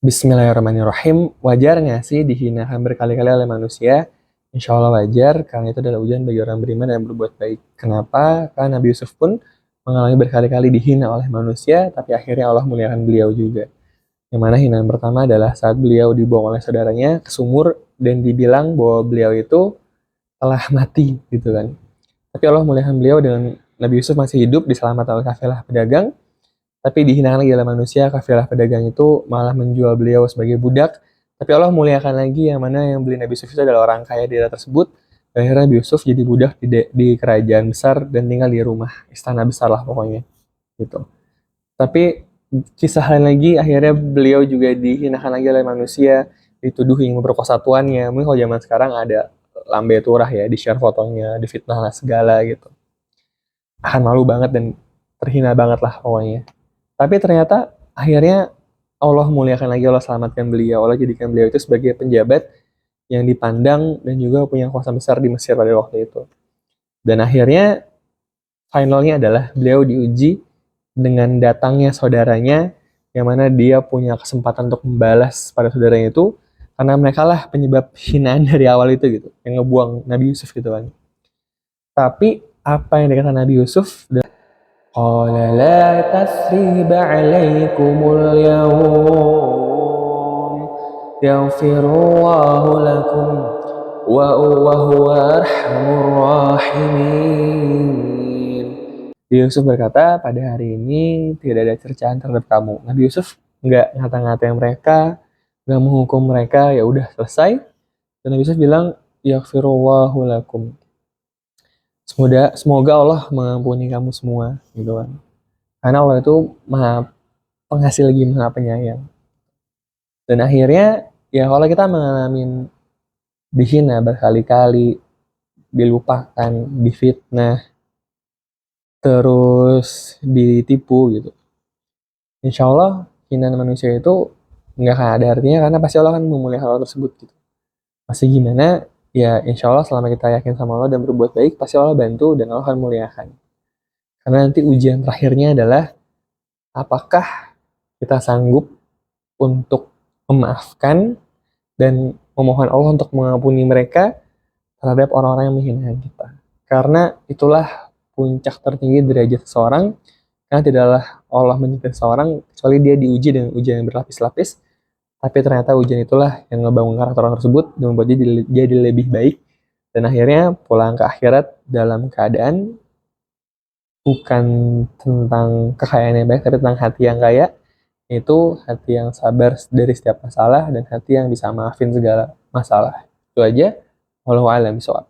Bismillahirrahmanirrahim. Wajar nggak sih dihinakan berkali-kali oleh manusia? Insya Allah wajar, karena itu adalah ujian bagi orang beriman dan berbuat baik. Kenapa? Karena Nabi Yusuf pun mengalami berkali-kali dihina oleh manusia, tapi akhirnya Allah muliakan beliau juga. Yang mana hinaan pertama adalah saat beliau dibuang oleh saudaranya ke sumur dan dibilang bahwa beliau itu telah mati, gitu kan. Tapi Allah muliakan beliau dengan Nabi Yusuf masih hidup, diselamatkan oleh kafilah pedagang, tapi dihinakan lagi oleh manusia, kafilah pedagang itu malah menjual beliau sebagai budak. Tapi Allah muliakan lagi yang mana yang beli Nabi Yusuf itu adalah orang kaya di daerah tersebut. Dan akhirnya Nabi Yusuf jadi budak di kerajaan besar dan tinggal di rumah istana besar lah pokoknya gitu. Tapi kisah lain lagi akhirnya beliau juga dihinakan lagi oleh manusia, dituduh ingin memperkosa tuannya. Mungkin kalau zaman sekarang ada lambe turah ya, di share fotonya, difitnah lah segala gitu. Akan malu banget dan terhina banget lah pokoknya. Tapi ternyata akhirnya Allah muliakan lagi, Allah selamatkan beliau, Allah jadikan beliau itu sebagai penjabat yang dipandang dan juga punya kuasa besar di Mesir pada waktu itu. Dan akhirnya finalnya adalah beliau diuji dengan datangnya saudaranya, yang mana dia punya kesempatan untuk membalas pada saudaranya itu, karena mereka lah penyebab hinaan dari awal itu gitu, yang ngebuang Nabi Yusuf gitu kan. Tapi apa yang dikatakan Nabi Yusuf? قال لا تثريب عليكم اليوم يغفر الله لكم وهو أرحم الراحمين. Yusuf berkata, pada hari ini tidak ada cercaan terhadap kamu. Nabi Yusuf nggak ngata-ngatain mereka, nggak menghukum mereka, ya udah selesai. Dan Nabi Yusuf bilang, yaghfirullahu lakum. Semoga Allah mengampuni kamu semua, gitu kan. Karena Allah itu maha pengasih lagi maha penyayang. Dan akhirnya ya kalau kita mengalami dihina berkali-kali, dilupakan, difitnah, terus ditipu gitu. Insya Allah hinaan manusia itu nggak akan ada artinya karena pasti Allah akan memuliakan hal tersebut gitu. Masih gimana? Ya insya Allah selama kita yakin sama Allah dan berbuat baik, pasti Allah bantu dan Allah akan muliakan. Karena nanti ujian terakhirnya adalah apakah kita sanggup untuk memaafkan dan memohon Allah untuk mengampuni mereka terhadap orang-orang yang menghina kita. Karena itulah puncak tertinggi derajat seseorang, karena tidaklah Allah menyiksa seseorang kecuali dia diuji dengan ujian yang berlapis-lapis, tapi ternyata ujian itulah yang ngebangun karakter orang tersebut dan membuat dia jadi lebih baik, dan akhirnya pulang ke akhirat dalam keadaan bukan tentang kekayaan yang baik, tapi tentang hati yang kaya, itu hati yang sabar dari setiap masalah dan hati yang bisa maafin segala masalah. Itu aja. Wallahu a'lam bishawab.